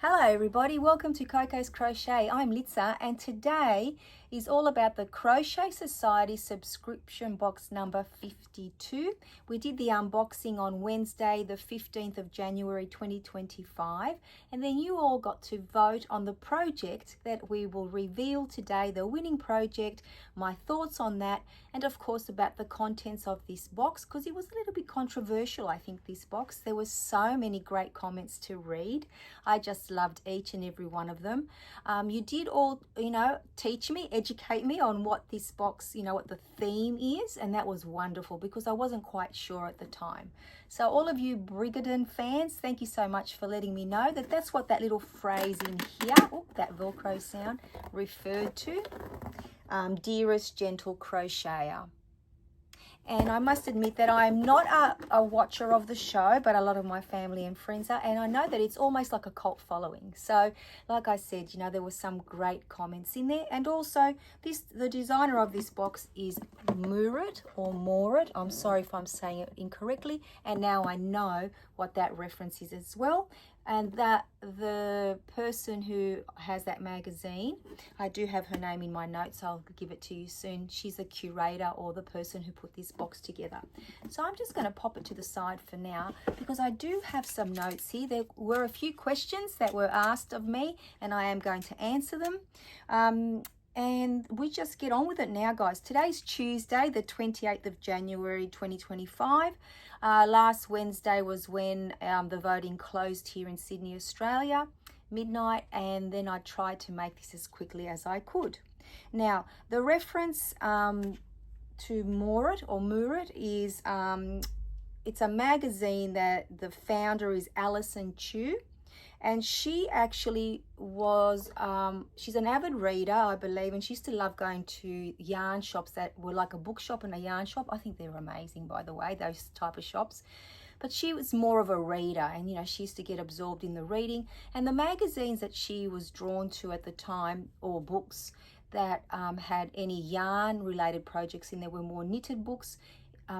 Hello everybody, welcome to Coco's Crochet. I'm Litza and today is all about the Crochet Society Subscription Box number 52. We did the unboxing on Wednesday the 15th of January 2025 and then you all got to vote on the project that we will reveal today, the winning project, my thoughts on that, and of course about the contents of this box because it was a little bit controversial, I think, this box. There were so many great comments to read. I just loved each and every one of them. You did all, teach me, educate me on what this box, what the theme is, and that was wonderful because I wasn't quite sure at the time. So all of you Brigaden fans, thank you so much for letting me know that that's what that little phrase in here, that Velcro sound, referred to. Dearest gentle crocheter. And I must admit that I'm not a watcher of the show, but a lot of my family and friends are. And I know that it's almost like a cult following. So, like I said, there were some great comments in there. And also, the designer of this box is Murat or Morat. I'm sorry if I'm saying it incorrectly. And now I know what that reference is as well. And that the person who has that magazine, I do have her name in my notes, so I'll give it to you soon. She's a curator or the person who put this box together. So I'm just going to pop it to the side for now because I do have some notes here. There were a few questions that were asked of me and I am going to answer them. And we just get on with it now, guys. Today's Tuesday, the 28th of January, 2025. Last Wednesday was when the voting closed here in Sydney, Australia, midnight, and then I tried to make this as quickly as I could. Now, the reference to Murat or Murat is, it's a magazine that the founder is Alison Chu. And she actually was, she's an avid reader, I believe, and she used to love going to yarn shops that were like a bookshop and a yarn shop. I think they're amazing, by the way, those type of shops. But she was more of a reader and, she used to get absorbed in the reading. And the magazines that she was drawn to at the time, or books that had any yarn-related projects in there, were more knitted books.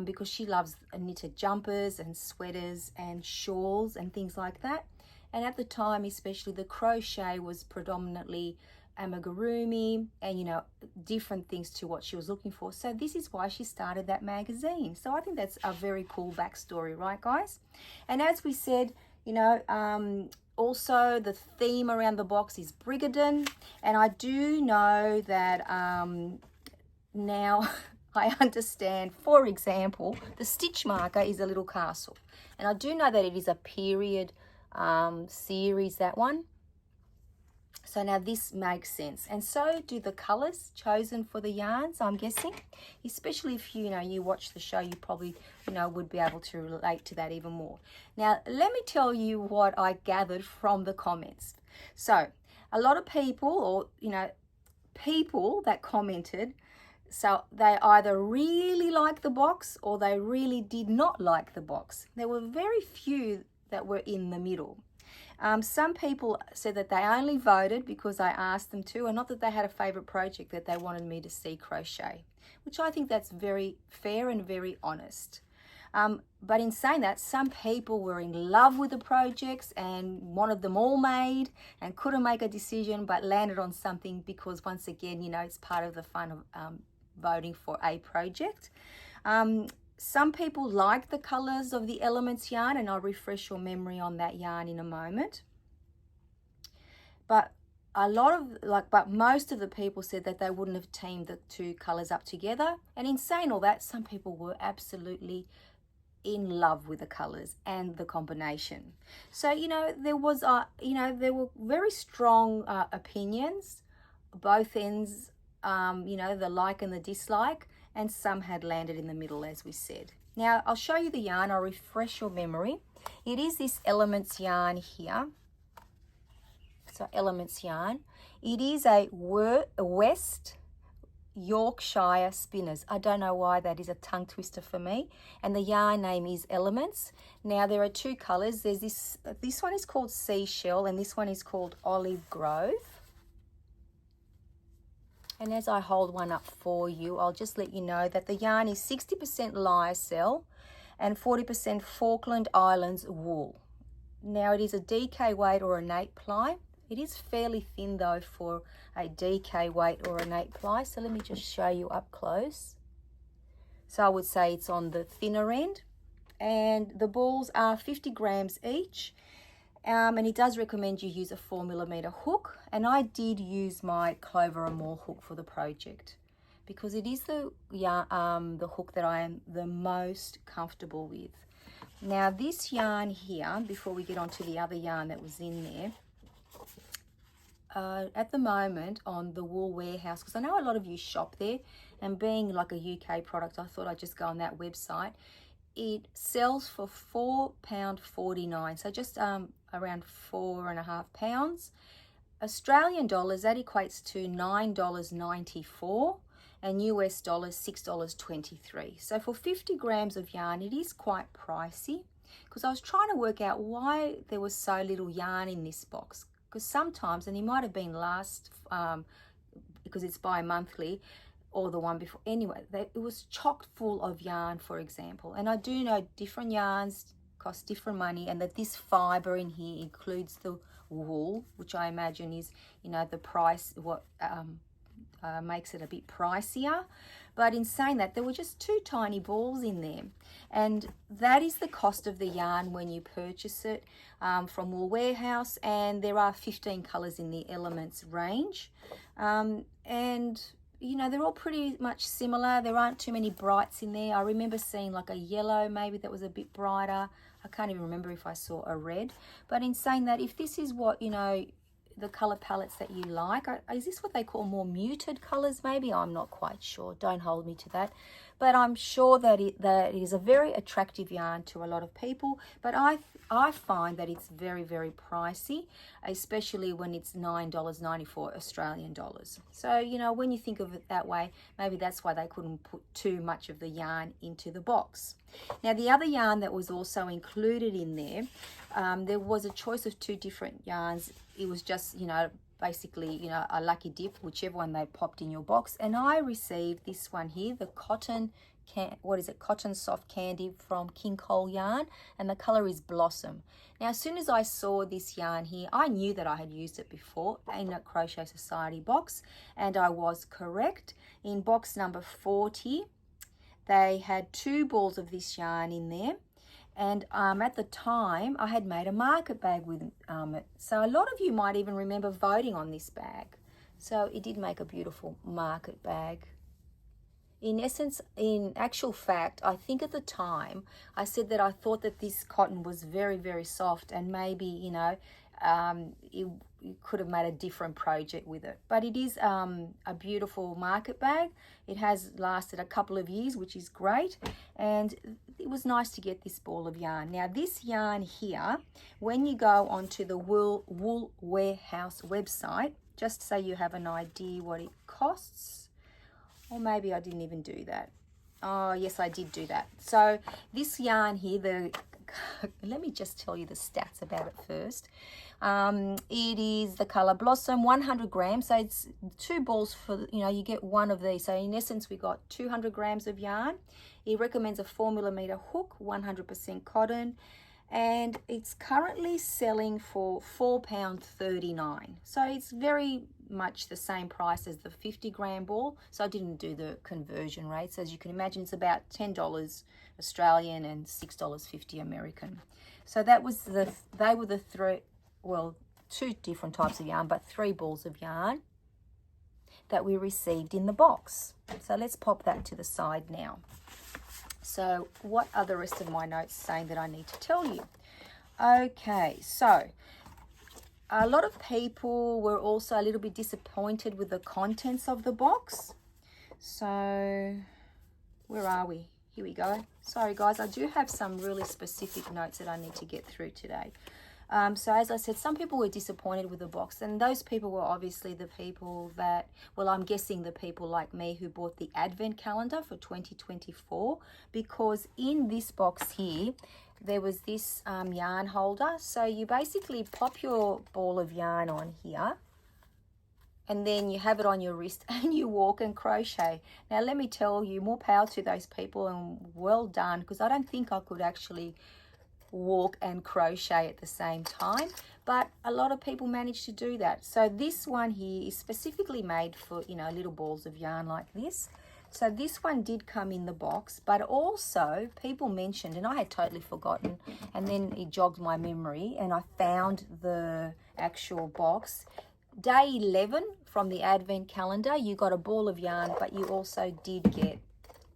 Because she loves knitted jumpers and sweaters and shawls and things like that. And at the time, especially, the crochet was predominantly amigurumi and, different things to what she was looking for. So this is why she started that magazine. So I think that's a very cool backstory, right, guys? And as we said, also the theme around the box is Brigaden. And I do know that now I understand, for example, the stitch marker is a little castle. And I do know that it is a period series, that one. So now this makes sense, and so do the colors chosen for the yarns, I'm guessing, especially if you watch the show. You probably would be able to relate to that even more. Now let me tell you what I gathered from the comments. So a lot of people, or people that commented, so they either really like the box or they really did not like the box. There were very few that were in the middle. Some people said that they only voted because I asked them to, and not that they had a favorite project that they wanted me to see crochet, which I think that's very fair and very honest. But in saying that, some people were in love with the projects and wanted them all made and couldn't make a decision but landed on something because, once again, it's part of the fun of voting for a project. Some people like the colors of the Elements yarn, and I'll refresh your memory on that yarn in a moment. But most of the people said that they wouldn't have teamed the two colors up together. And in saying all that, some people were absolutely in love with the colors and the combination. So, there was, there were very strong opinions, both ends, the like and the dislike. And some had landed in the middle, as we said. Now, I'll show you the yarn. I'll refresh your memory. It is this Elements yarn here. So, Elements yarn. It is a West Yorkshire Spinners. I don't know why that is a tongue twister for me. And the yarn name is Elements. Now, there are two colors. There's this one is called Seashell, and this one is called Olive Grove. And as I hold one up for you, I'll just let you know that the yarn is 60% lyocell and 40% Falkland Islands wool. Now it is a DK weight or an 8 ply. It is fairly thin though for a DK weight or an 8 ply. So let me just show you up close. So I would say it's on the thinner end. And the balls are 50 grams each. And it does recommend you use a 4mm hook. And I did use my Clover and More hook for the project, because it is the hook that I am the most comfortable with. Now this yarn here, before we get on to the other yarn that was in there, at the moment on the Wool Warehouse, because I know a lot of you shop there, and being like a UK product, I thought I'd just go on that website. It sells for £4.49, so just around £4.50. Australian dollars, that equates to $9.94, and US dollars $6.23. So for 50 grams of yarn, it is quite pricey, because I was trying to work out why there was so little yarn in this box. Because sometimes, and it might have been last, because it's bi-monthly, or the one before, anyway, it was chock full of yarn, for example. And I do know different yarns cost different money, and that this fiber in here includes the wool, which I imagine is, you know, the price, what makes it a bit pricier. But in saying that, there were just 2 tiny balls in there, and that is the cost of the yarn when you purchase it from Wool Warehouse. And there are 15 colors in the Elements range, and you know, they're all pretty much similar. There aren't too many brights in there. I remember seeing like a yellow maybe that was a bit brighter. I can't even remember if I saw a red. But in saying that, if this is what, you know, the color palettes that you like, is this what they call more muted colors maybe? I'm not quite sure. Don't hold me to that. But I'm sure that it is a very attractive yarn to a lot of people. But I find that it's very, very pricey, especially when it's $9.94 Australian dollars. So, you know, when you think of it that way, maybe that's why they couldn't put too much of the yarn into the box. Now, the other yarn that was also included in there, there was a choice of 2 different yarns. It was just, you know, basically, you know, a lucky dip, whichever one they popped in your box. And I received this one here, the cotton soft candy from King Cole yarn, and the color is Blossom. Now, as soon as I saw this yarn here, I knew that I had used it before in a Crochet Society box, and I was correct. In box number 40, they had 2 balls of this yarn in there. And at the time, I had made a market bag with it. So a lot of you might even remember voting on this bag. So it did make a beautiful market bag. In essence, in actual fact, I think at the time, I said that I thought that this cotton was very, very soft, and maybe, you know, you could have made a different project with it. But it is a beautiful market bag. It has lasted a couple of years, which is great. And it was nice to get this ball of yarn. Now, this yarn here, when you go onto the Wool Warehouse website, just so you have an idea what it costs, or maybe I didn't even do that. Oh, yes, I did do that. So this yarn here, let me just tell you the stats about it first. It is the color Blossom, 100 grams. So it's 2 balls for, you know, you get 1 of these. So in essence, we got 200 grams of yarn. It recommends a 4mm hook, 100% cotton. And it's currently selling for £4.39. So it's very much the same price as the 50 gram ball. So I didn't do the conversion rates. As you can imagine, it's about $10 Australian and $6.50 American. So that was they were the 2 different types of yarn, but 3 balls of yarn that we received in the box. So let's pop that to the side now. So what are the rest of my notes saying that I need to tell you? Okay, so a lot of people were also a little bit disappointed with the contents of the box. So where are we? Here we go. Sorry guys, I do have some really specific notes that I need to get through today. So as I said, some people were disappointed with the box, and those people were obviously the people that, well, I'm guessing the people like me who bought the Advent calendar for 2024, because in this box here, there was this yarn holder. So you basically pop your ball of yarn on here, and then you have it on your wrist and you walk and crochet. Now, let me tell you, more power to those people, and well done, because I don't think I could actually walk and crochet at the same time, but a lot of people manage to do that. So this one here is specifically made for, you know, little balls of yarn like this. So this one did come in the box, but also people mentioned, and I had totally forgotten, and then it jogged my memory and I found the actual box. Day 11 from the advent calendar, you got a ball of yarn, but you also did get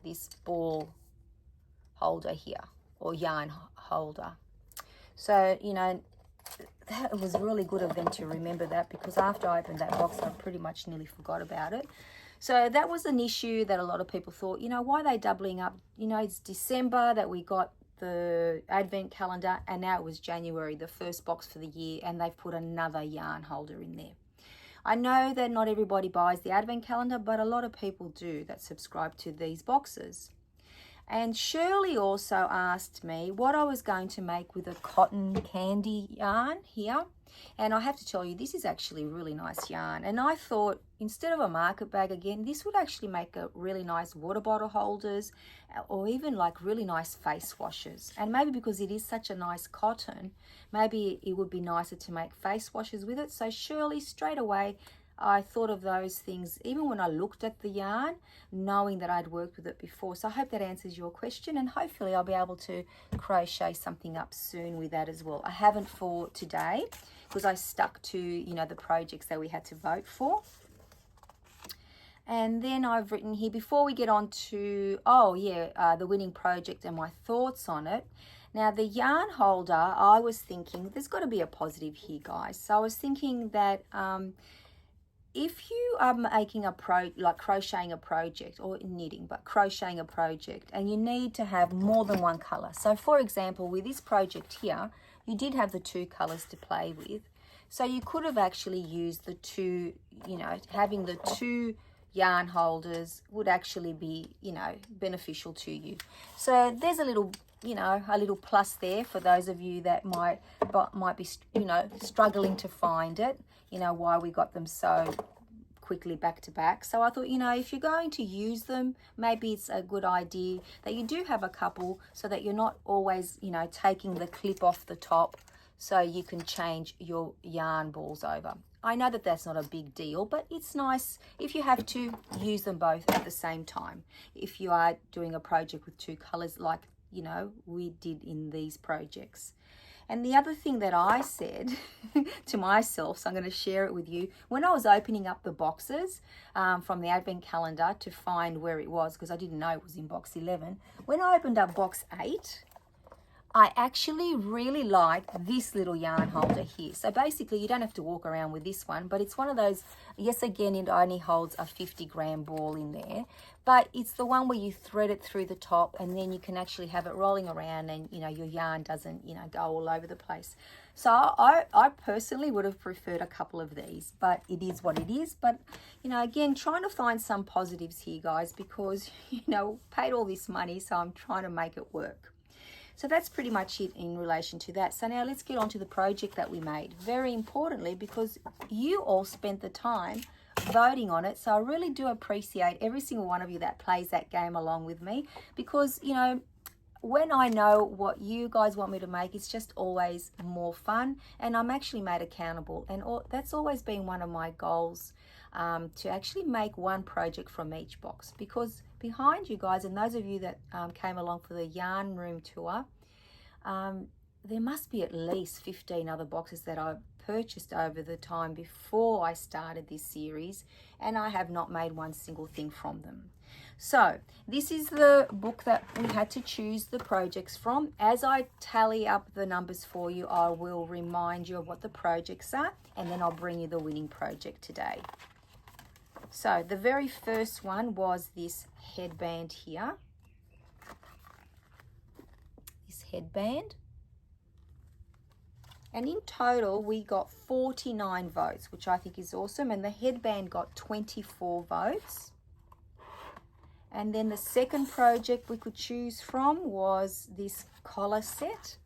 this ball holder here, or yarn holder. So, you know, that was really good of them to remember that, because after I opened that box, I pretty much nearly forgot about it. So that was an issue that a lot of people thought, you know, why are they doubling up? You know, it's December that we got the advent calendar, and now it was January, the first box for the year, and they've put another yarn holder in there. I know that not everybody buys the advent calendar, but a lot of people do that subscribe to these boxes. And Shirley also asked me what I was going to make with a cotton candy yarn here. And I have to tell you, this is actually really nice yarn. And I thought, instead of a market bag again, this would actually make a really nice water bottle holders, or even like really nice face washers. And maybe because it is such a nice cotton, maybe it would be nicer to make face washers with it. So Shirley, straight away, I thought of those things even when I looked at the yarn, knowing that I'd worked with it before. So I hope that answers your question, and hopefully I'll be able to crochet something up soon with that as well. I haven't for today because I stuck to, you know, the projects that we had to vote for. And then I've written here, before we get on to, the winning project and my thoughts on it. Now, the yarn holder, I was thinking, there's got to be a positive here, guys. So I was thinking that if you are making crocheting a project, or knitting, but crocheting a project, and you need to have more than one color. So for example, with this project here, you did have the two colors to play with. So you could have actually used the two, you know, having the two yarn holders would actually be, you know, beneficial to you. So there's a little, you know, a little plus there for those of you that might be, you know, struggling to find it, you know, why we got them so quickly back to back. So I thought, you know, if you're going to use them, maybe it's a good idea that you do have a couple, so that you're not always, you know, taking the clip off the top, so you can change your yarn balls over. I know that that's not a big deal, but it's nice if you have to use them both at the same time. If you are doing a project with two colors, like, you know, we did in these projects. And the other thing that I said to myself, so I'm going to share it with you, when I was opening up the boxes from the advent calendar to find where it was, because I didn't know it was in box 11. When I opened up box 8, I actually really like this little yarn holder here. So basically, you don't have to walk around with this one, but it's one of those, yes, again, it only holds a 50-gram ball in there, but it's the one where you thread it through the top, and then you can actually have it rolling around, and, you know, your yarn doesn't, you know, go all over the place. So I personally would have preferred a couple of these, but it is what it is. But, you know, again, trying to find some positives here, guys, because, you know, paid all this money, so I'm trying to make it work. So that's pretty much it in relation to that. So now let's get on to the project that we made. Very importantly, because you all spent the time voting on it. So I really do appreciate every single one of you that plays that game along with me, because, you know, when I know what you guys want me to make, it's just always more fun, and I'm actually made accountable. And that's always been one of my goals, to actually make one project from each box, because behind you guys, and those of you that came along for the yarn room tour, there must be at least 15 other boxes that I've purchased over the time before I started this series, and I have not made one single thing from them. So this is the book that we had to choose the projects from. As I tally up the numbers for you, I will remind you of what the projects are, and then I'll bring you the winning project today. So the very first one was this headband here. This headband. And in total, we got 49 votes, which I think is awesome. And the headband got 24 votes. And then the second project we could choose from was this collar set.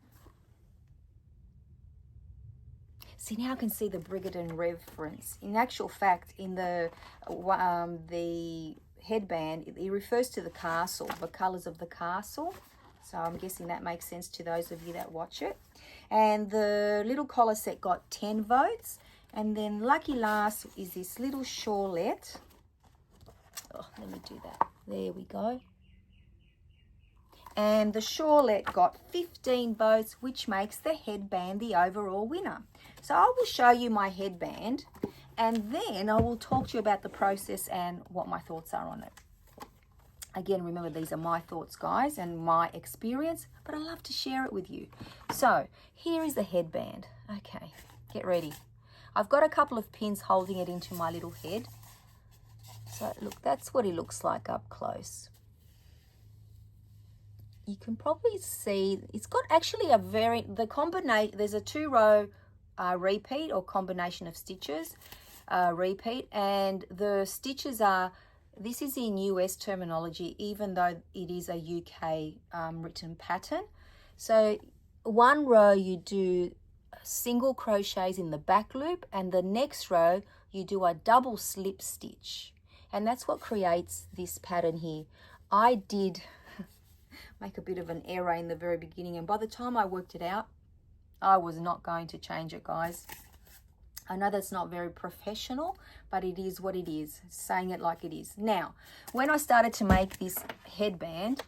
See, now I can see the Brigaden reference. In actual fact, in the headband, it refers to the castle, the colours of the castle. So I'm guessing that makes sense to those of you that watch it. And the little collar set got 10 votes. And then lucky last is this little shawlette. Oh, let me do that. There we go. And the shawlette got 15 votes, which makes the headband the overall winner. So I will show you my headband, and then I will talk to you about the process and what my thoughts are on it. Again, remember, these are my thoughts, guys, and my experience, but I love to share it with you. So here is the headband. Okay, get ready. I've got a couple of pins holding it into my little head. So look, that's what it looks like up close. You can probably see it's got actually the combination, there's a 2-row repeat or combination of stitches repeat, and the stitches are, this is in US terminology, even though it is a UK written pattern. So one row you do single crochets in the back loop, and the next row you do a double slip stitch, and that's what creates this pattern here. I did make a bit of an error in the very beginning, and by the time I worked it out, I was not going to change it, guys. I know that's not very professional, but it is what it is, saying it like it is. Now, when I started to make this headband,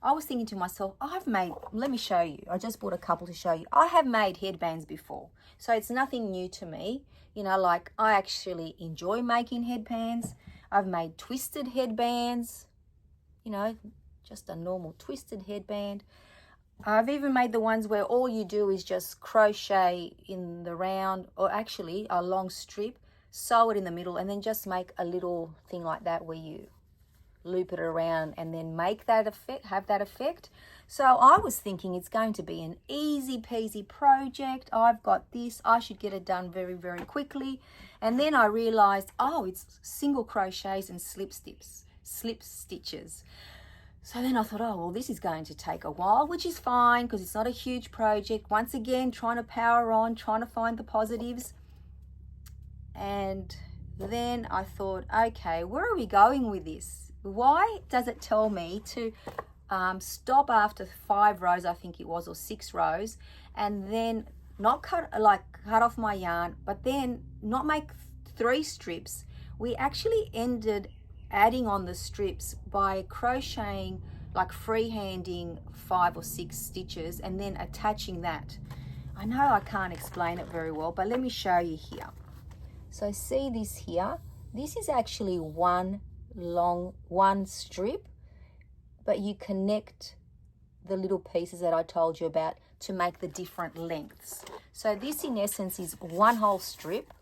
I was thinking to myself, let me show you. I just bought a couple to show you. I have made headbands before, so it's nothing new to me. You know, like, I actually enjoy making headbands. I've made twisted headbands, you know, just a normal twisted headband. I've even made the ones where all you do is just crochet in the round, or actually a long strip, sew it in the middle, and then just make a little thing like that where you loop it around and then make that effect, have that effect. So I was thinking it's going to be an easy peasy project. I've got this, I should get it done very, very quickly. And then I realized, oh, it's single crochets and slip stitches. So then I thought, oh, well, this is going to take a while, which is fine because it's not a huge project. Once again, trying to power on, trying to find the positives. And then I thought, okay, where are we going with this? Why does it tell me to stop after 5 rows, I think it was, or 6 rows, and then not cut off my yarn, but then not make 3 strips? We actually ended adding on the strips by crocheting, like freehanding 5 or 6 stitches and then attaching that. I know I can't explain it very well, but let me show you here. So see this here, this is actually one strip, but you connect the little pieces that I told you about to make the different lengths. So this in essence is one whole strip.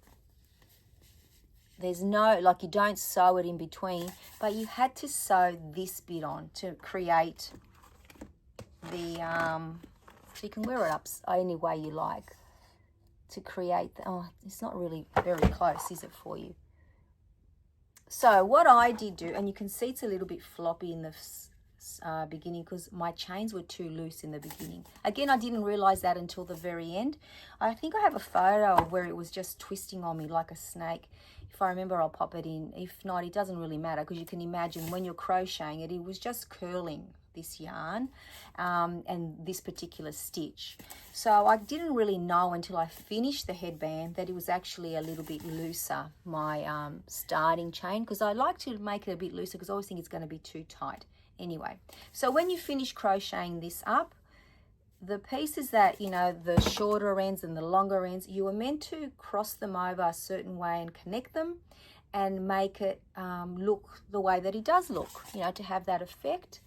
There's no, like, you don't sew it in between, but you had to sew this bit on to create the, so you can wear it up any way you like to create, it's not really very close, is it, for you? So what I did do, and you can see it's a little bit floppy in the beginning because my chains were too loose in the beginning. Again, I didn't realize that until the very end. I think I have a photo of where it was just twisting on me like a snake. If I remember, I'll pop it in. If not, it doesn't really matter because you can imagine when you're crocheting it, it was just curling this yarn and this particular stitch. So I didn't really know until I finished the headband that it was actually a little bit looser, my starting chain, because I like to make it a bit looser because I always think it's going to be too tight. Anyway, so when you finish crocheting this up, the pieces that, you know, the shorter ends and the longer ends, you are meant to cross them over a certain way and connect them and make it look the way that it does look, you know, to have that effect.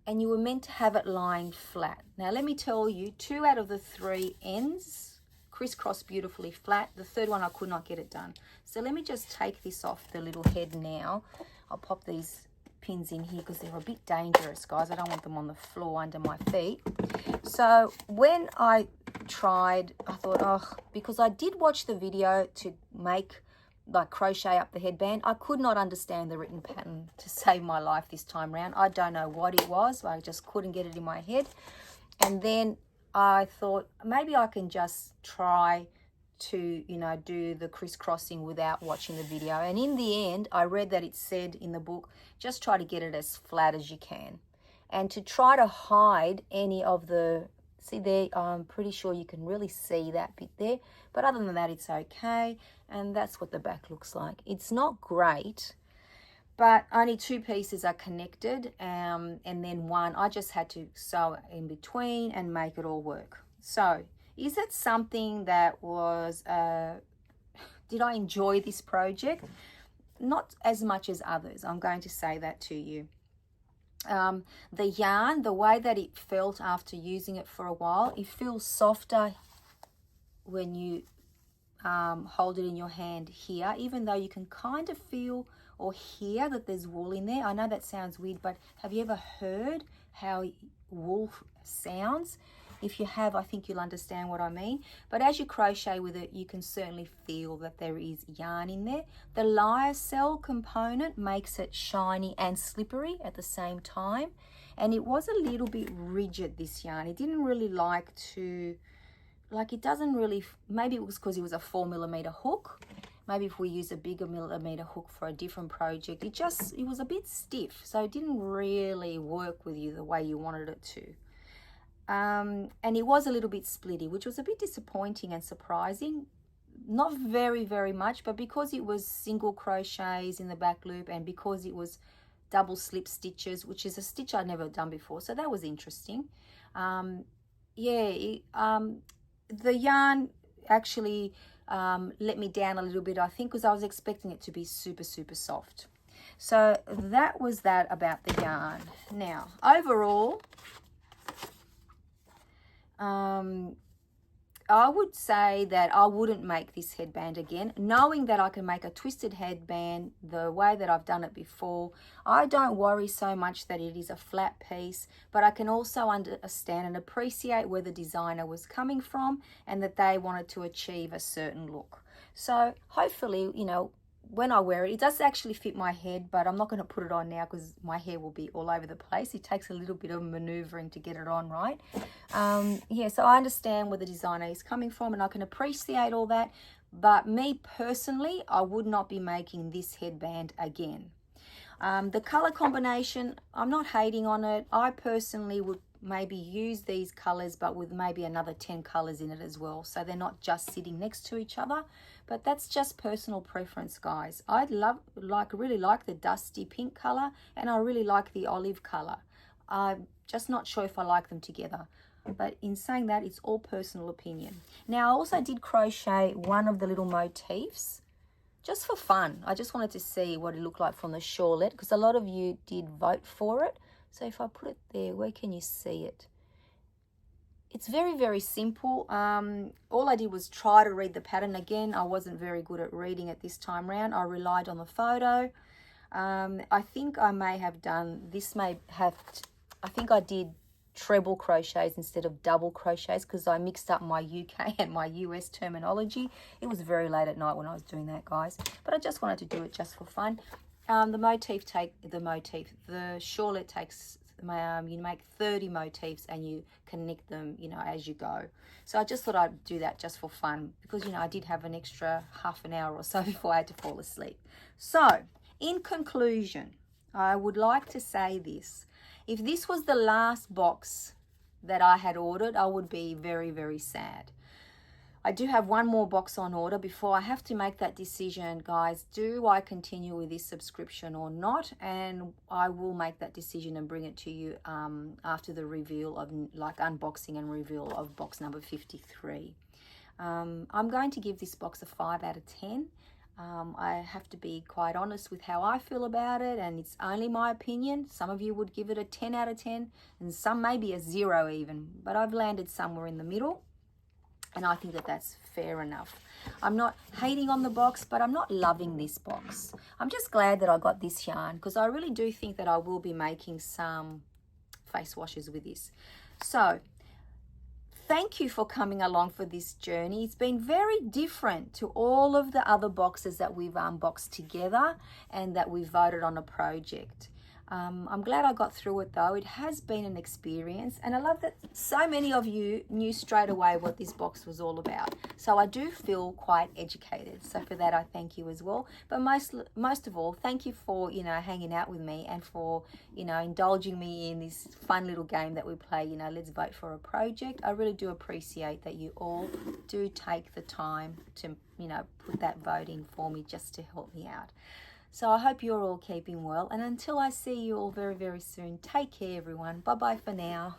And you were meant to have it lying flat. Now, let me tell you, 2 out of the 3 ends crisscross beautifully flat. The third one, I could not get it done. So let me just take this off the little head now. I'll pop these pins in here because they're a bit dangerous, guys. I don't want them on the floor under my feet. So when I tried, I thought, oh, because I did watch the video to make, like, crochet up the headband, I could not understand the written pattern to save my life this time around. I don't know what it was, I just couldn't get it in my head. And then I thought maybe I can just try to, you know, do the crisscrossing without watching the video. And in the end, I read that it said in the book, just try to get it as flat as you can. and to try to hide any of the, see there, I'm pretty sure you can really see that bit there, but other than that it's okay. And that's what the back looks like. It's not great, but only 2 pieces are connected, and then one I just had to sew in between and make it all work. So is it something that was did I enjoy this project? Not as much as others, I'm going to say that to you. The yarn, the way that it felt after using it for a while, it feels softer when you hold it in your hand here, even though you can kind of feel or hear that there's wool in there. I know that sounds weird, but have you ever heard how wool sounds? If you have, I think you'll understand what I mean. But as you crochet with it, you can certainly feel that there is yarn in there. The lyocell component makes it shiny and slippery at the same time. And it was a little bit rigid, this yarn. It didn't really like to, like it doesn't really, maybe it was because it was a 4mm hook. Maybe if we use a bigger millimeter hook for a different project, it was a bit stiff. So it didn't really work with you the way you wanted it to. And it was a little bit splitty, which was a bit disappointing and surprising. Not very, very much, but because it was single crochets in the back loop and because it was double slip stitches, which is a stitch I'd never done before, so that was interesting. The yarn actually let me down a little bit, I think, because I was expecting it to be super, super soft. So that was that about the yarn. Now, overall, I would say that I wouldn't make this headband again, knowing that I can make a twisted headband the way that I've done it before. I don't worry so much that it is a flat piece, but I can also understand and appreciate where the designer was coming from and that they wanted to achieve a certain look. So hopefully, you know, when I wear it, it does actually fit my head, but I'm not going to put it on now because my hair will be all over the place. It takes a little bit of maneuvering to get it on right. So I understand where the designer is coming from and I can appreciate all that. But me personally, I would not be making this headband again. The color combination, I'm not hating on it. I personally would maybe use these colors, but with maybe another 10 colors in it as well, so they're not just sitting next to each other. But that's just personal preference, guys. I really like the dusty pink color, and I really like the olive color. I'm just not sure if I like them together, but in saying that, it's all personal opinion. Now I also did crochet one of the little motifs just for fun. I just wanted to see what it looked like from the shawlette, because a lot of you did vote for it. So if I put it there, where can you see it? It's very, very simple. All I did was try to read the pattern. Again, I wasn't very good at reading it this time around. I relied on the photo. I think I may have done, I think I did treble crochets instead of double crochets because I mixed up my UK and my US terminology. It was very late at night when I was doing that, guys. But I just wanted to do it just for fun. The shawlette takes, you make 30 motifs and you connect them, you know, as you go. So I just thought I'd do that just for fun because, you know, I did have an extra half an hour or so before I had to fall asleep. So in conclusion, I would like to say this. If this was the last box that I had ordered, I would be very, very sad. I do have one more box on order before I have to make that decision, guys. Do I continue with this subscription or not? And I will make that decision and bring it to you after the reveal of, like, unboxing and reveal of box number 53. I'm going to give this box a 5 out of 10. I have to be quite honest with how I feel about it, and it's only my opinion. Some of you would give it a 10 out of 10, and some maybe a 0 even, but I've landed somewhere in the middle. And I think that that's fair enough. I'm not hating on the box, but I'm not loving this box. I'm just glad that I got this yarn because I really do think that I will be making some face washes with this. So thank you for coming along for this journey. It's been very different to all of the other boxes that we've unboxed together and that we voted on a project. I'm glad I got through it though. It has been an experience, and I love that so many of you knew straight away what this box was all about. So I do feel quite educated. So for that I thank you as well. But most of all, thank you for, you know, hanging out with me and for, you know, indulging me in this fun little game that we play, you know, let's vote for a project. I really do appreciate that you all do take the time to, you know, put that vote in for me just to help me out. So I hope you're all keeping well, and until I see you all very, very soon, take care everyone. Bye bye for now.